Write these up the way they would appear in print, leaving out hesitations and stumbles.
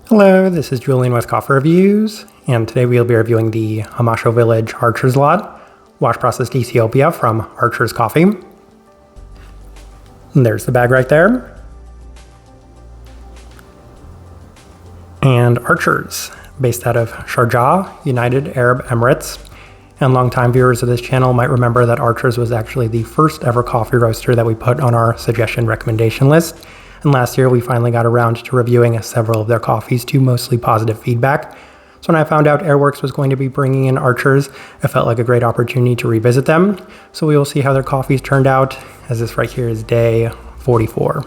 Hello, this is Julian with Coffee Reviews, and today we'll be reviewing the Hamasho Village Archer's Lot, wash processed Ethiopia from Archer's Coffee. And there's the bag right there. And Archer's, based out of Sharjah, United Arab Emirates. And longtime viewers of this channel might remember that Archer's was actually the first ever coffee roaster that we put on our suggestion recommendation list. And last year we finally got around to reviewing several of their coffees to mostly positive feedback. So when I found out Airworks was going to be bringing in Archer's, it felt like a great opportunity to revisit them. So we will see how their coffees turned out, as this right here is day 44.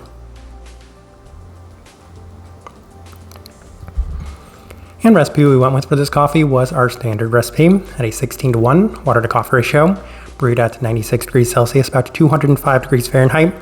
And recipe we went with for this coffee was our standard recipe at a 16:1 water to coffee ratio, brewed at 96 degrees Celsius, about 205 degrees Fahrenheit.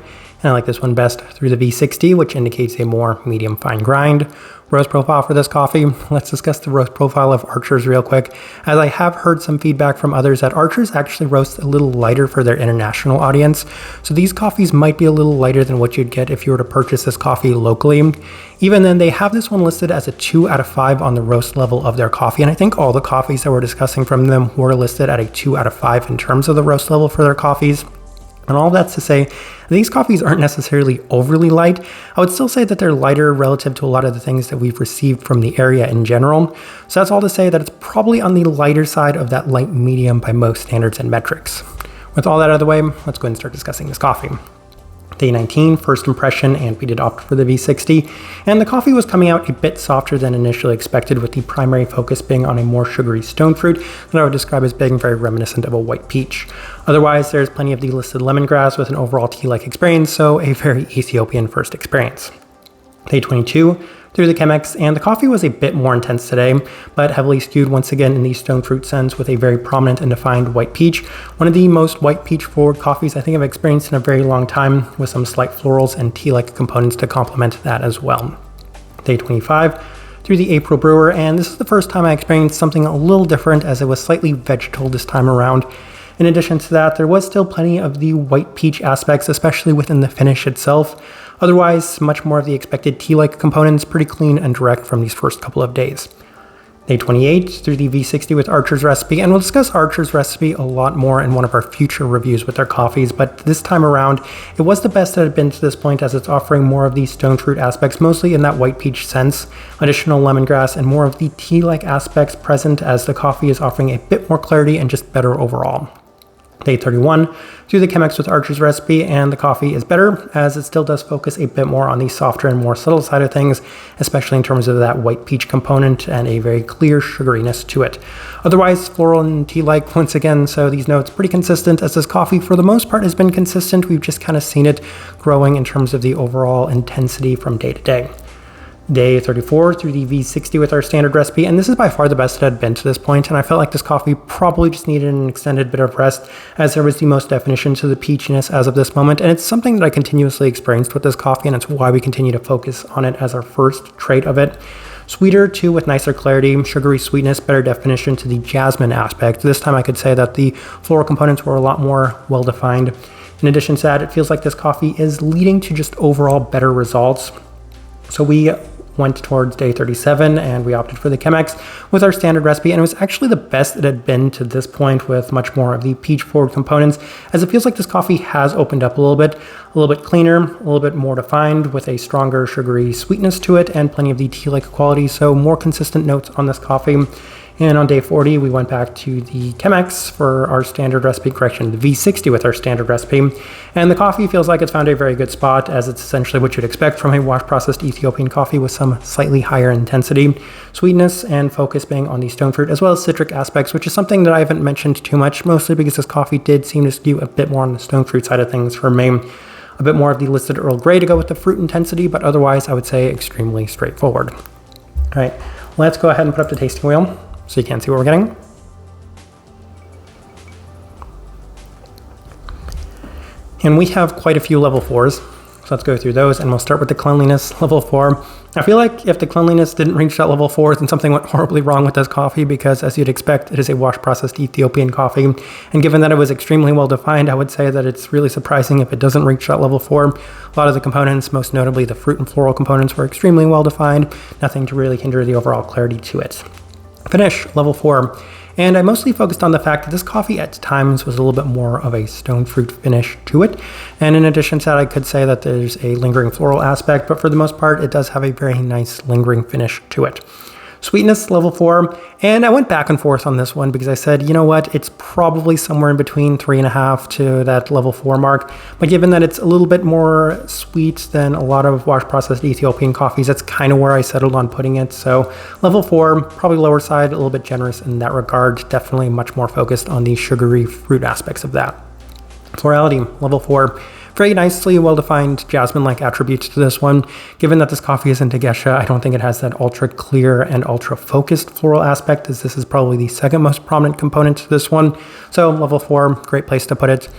And I like this one best through the V60, which indicates a more medium fine grind. Roast profile for this coffee. Let's discuss the roast profile of Archer's real quick, as I have heard some feedback from others that Archer's actually roasts a little lighter for their international audience. So these coffees might be a little lighter than what you'd get if you were to purchase this coffee locally. Even then, they have this one listed as a 2 out of 5 on the roast level of their coffee. And I think all the coffees that we're discussing from them were listed at a 2 out of 5 in terms of the roast level for their coffees. And all that's to say, these coffees aren't necessarily overly light. I would still say that they're lighter relative to a lot of the things that we've received from the area in general. So that's all to say that it's probably on the lighter side of that light medium by most standards and metrics. With all that out of the way, let's go ahead and start discussing this coffee. Day 19, first impression, and we did opt for the V60. And the coffee was coming out a bit softer than initially expected, with the primary focus being on a more sugary stone fruit that I would describe as being very reminiscent of a white peach. Otherwise, there's plenty of the listed lemongrass with an overall tea-like experience, so a very Ethiopian first experience. Day 22, through the Chemex, and the coffee was a bit more intense today, but heavily skewed once again in the stone fruit sense with a very prominent and defined white peach. One of the most white peach forward coffees I think I've experienced in a very long time, with some slight florals and tea-like components to complement that as well. Day 25, through the April brewer, and this is the first time I experienced something a little different, as it was slightly vegetal this time around. In addition to that, there was still plenty of the white peach aspects, especially within the finish itself. Otherwise, much more of the expected tea-like components, pretty clean and direct from these first couple of days. Day 28, through the V60 with Archer's recipe, and we'll discuss Archer's recipe a lot more in one of our future reviews with their coffees, but this time around, it was the best that had been to this point, as it's offering more of the stone fruit aspects, mostly in that white peach sense, additional lemongrass, and more of the tea-like aspects present, as the coffee is offering a bit more clarity and just better overall. Day 31, through the Chemex with Archer's recipe, and the coffee is better, as it still does focus a bit more on the softer and more subtle side of things, especially in terms of that white peach component and a very clear sugariness to it. Otherwise, floral and tea-like once again, so these notes pretty consistent, as this coffee for the most part has been consistent. We've just kind of seen it growing in terms of the overall intensity from day to day. Day 34, through the V60 with our standard recipe, and this is by far the best it had been to this point, and I felt like this coffee probably just needed an extended bit of rest, as there was the most definition to the peachiness as of this moment, and it's something that I continuously experienced with this coffee, and it's why we continue to focus on it as our first trait of it. Sweeter too, with nicer clarity, sugary sweetness, better definition to the jasmine aspect. This time I could say that the floral components were a lot more well defined. In addition to that, it feels like this coffee is leading to just overall better results. So we went towards day 37, and we opted for the Chemex with our standard recipe, and it was actually the best it had been to this point, with much more of the peach forward components, as it feels like this coffee has opened up a little bit cleaner, a little bit more defined, with a stronger sugary sweetness to it and plenty of the tea-like quality, so more consistent notes on this coffee. And on day 40, we went back to the Chemex for our standard recipe, the V60 with our standard recipe. And the coffee feels like it's found a very good spot, as it's essentially what you'd expect from a wash-processed Ethiopian coffee, with some slightly higher intensity, sweetness, and focus being on the stone fruit, as well as citric aspects, which is something that I haven't mentioned too much, mostly because this coffee did seem to skew a bit more on the stone fruit side of things for me. A bit more of the listed Earl Grey to go with the fruit intensity, but otherwise I would say extremely straightforward. All right, let's go ahead and put up the tasting wheel, so you can see what we're getting. And we have quite a few level 4s, so let's go through those, and we'll start with the cleanliness. Level 4, I feel like if the cleanliness didn't reach that level 4, then something went horribly wrong with this coffee, because as you'd expect, it is a wash-processed Ethiopian coffee. And given that it was extremely well defined, I would say that it's really surprising if it doesn't reach that level 4. A lot of the components, most notably the fruit and floral components, were extremely well defined. Nothing to really hinder the overall clarity to it. Finish, level 4. And I mostly focused on the fact that this coffee at times was a little bit more of a stone fruit finish to it. And in addition to that, I could say that there's a lingering floral aspect, but for the most part, it does have a very nice lingering finish to it. Sweetness, level 4, and I went back and forth on this one because I said, you know what, it's probably somewhere in between 3.5 to that level 4 mark, but given that it's a little bit more sweet than a lot of wash-processed Ethiopian coffees, that's kind of where I settled on putting it. So level 4, probably lower side, a little bit generous in that regard, definitely much more focused on the sugary fruit aspects of that. Florality, level 4. Very nicely well-defined jasmine-like attributes to this one. Given that this coffee isn't a geisha, I don't think it has that ultra-clear and ultra-focused floral aspect, as this is probably the second most prominent component to this one. So level 4, great place to put it.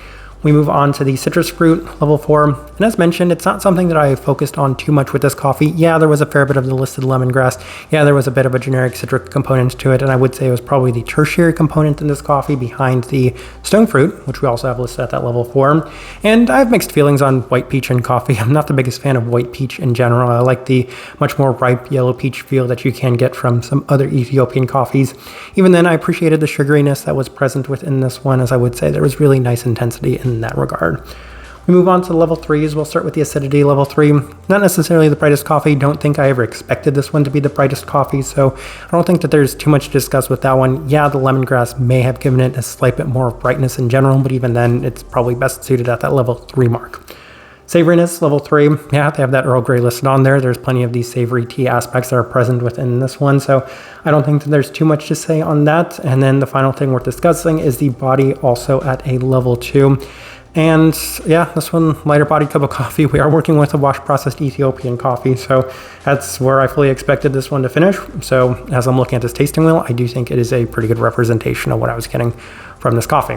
We move on to the citrus fruit, level 4. And as mentioned, it's not something that I focused on too much with this coffee. Yeah, there was a fair bit of the listed lemongrass. Yeah, there was a bit of a generic citric component to it. And I would say it was probably the tertiary component in this coffee behind the stone fruit, which we also have listed at that level 4. And I have mixed feelings on white peach in coffee. I'm not the biggest fan of white peach in general. I like the much more ripe yellow peach feel that you can get from some other Ethiopian coffees. Even then, I appreciated the sugariness that was present within this one, as I would say there was really nice intensity in that regard. We move on to level 3s. We'll start with the acidity, level 3. Not necessarily the brightest coffee. Don't think I ever expected this one to be the brightest coffee, so I don't think that there's too much to discuss with that one. Yeah, the lemongrass may have given it a slight bit more brightness in general, but even then, it's probably best suited at that level 3 mark. Savoriness, level 3. Yeah, they have that Earl Grey listed on there. There's plenty of these savory tea aspects that are present within this one, so I don't think that there's too much to say on that. And then the final thing worth discussing is the body, also at a level 2. And yeah, this one, lighter bodied cup of coffee. We are working with a wash processed Ethiopian coffee, so that's where I fully expected this one to finish. So as I'm looking at this tasting wheel, I do think it is a pretty good representation of what I was getting from this coffee.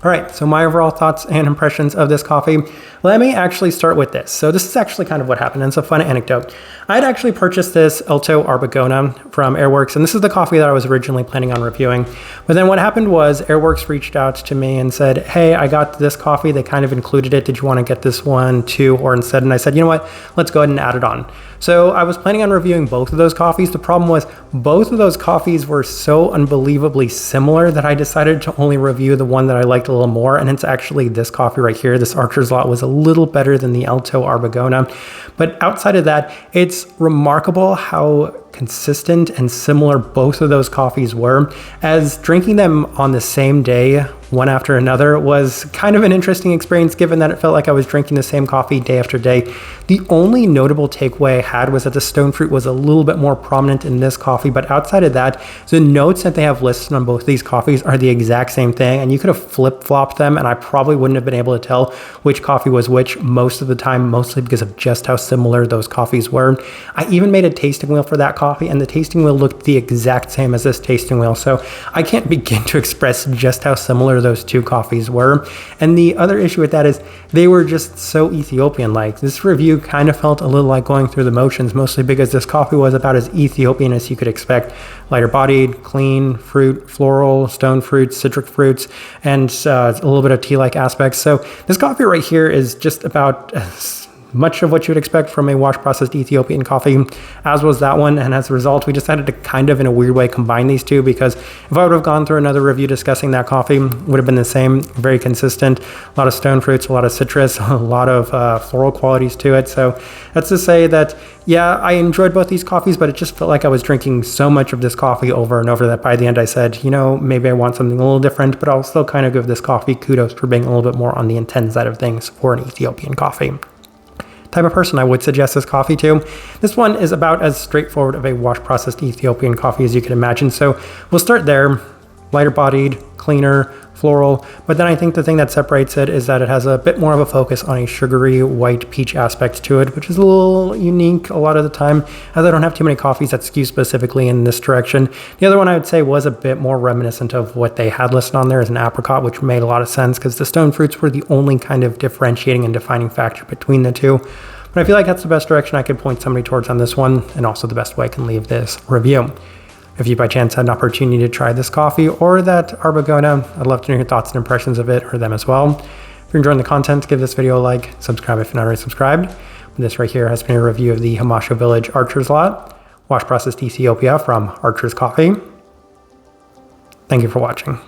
All right, so my overall thoughts and impressions of this coffee. Let me actually start with this. So this is actually kind of what happened, and it's a fun anecdote. I had actually purchased this Alto Arbogona from Airworks, and this is the coffee that I was originally planning on reviewing. But then what happened was Airworks reached out to me and said, hey, I got this coffee. They kind of included it. Did you want to get this one too, or instead? And I said, you know what, let's go ahead and add it on. So I was planning on reviewing both of those coffees. The problem was both of those coffees were so unbelievably similar that I decided to only review the one that I liked a little more. And it's actually this coffee right here. This Archer's Lot was a little better than the Alto Arbogona. But outside of that, it's remarkable how consistent and similar both of those coffees were, as drinking them on the same day, one after another, was kind of an interesting experience, given that it felt like I was drinking the same coffee day after day. The only notable takeaway I had was that the stone fruit was a little bit more prominent in this coffee, but outside of that, the notes that they have listed on both of these coffees are the exact same thing, and you could have flip-flopped them, and I probably wouldn't have been able to tell which coffee was which most of the time, mostly because of just how similar those coffees were. I even made a tasting wheel for that coffee, and the tasting wheel looked the exact same as this tasting wheel, so I can't begin to express just how similar those two coffees were. And the other issue with that is they were just so Ethiopian-like. This review kind of felt a little like going through the motions, mostly because this coffee was about as Ethiopian as you could expect. Lighter bodied, clean, fruit, floral, stone fruits, citric fruits, and a little bit of tea-like aspects. So this coffee right here is just about much of what you would expect from a wash-processed Ethiopian coffee, as was that one. And as a result, we decided to kind of, in a weird way, combine these two, because if I would have gone through another review discussing that coffee, it would have been the same, very consistent, a lot of stone fruits, a lot of citrus, a lot of floral qualities to it. So that's to say that, yeah, I enjoyed both these coffees, but it just felt like I was drinking so much of this coffee over and over that by the end I said, you know, maybe I want something a little different, but I'll still kind of give this coffee kudos for being a little bit more on the intense side of things for an Ethiopian coffee. Type of person I would suggest this coffee to. This one is about as straightforward of a wash-processed Ethiopian coffee as you can imagine. So we'll start there. Lighter bodied, cleaner, floral. But then I think the thing that separates it is that it has a bit more of a focus on a sugary white peach aspect to it, which is a little unique a lot of the time, as I don't have too many coffees that skew specifically in this direction. The other one I would say was a bit more reminiscent of what they had listed on there as an apricot, which made a lot of sense because the stone fruits were the only kind of differentiating and defining factor between the two. But I feel like that's the best direction I could point somebody towards on this one, and also the best way I can leave this review. If you by chance had an opportunity to try this coffee or that Arbogona, I'd love to know your thoughts and impressions of it or them as well. If you're enjoying the content, give this video a like, subscribe if you're not already subscribed. This right here has been a review of the Hamasho Village Archer's Lot, wash processed Ethiopia from Archer's Coffee. Thank you for watching.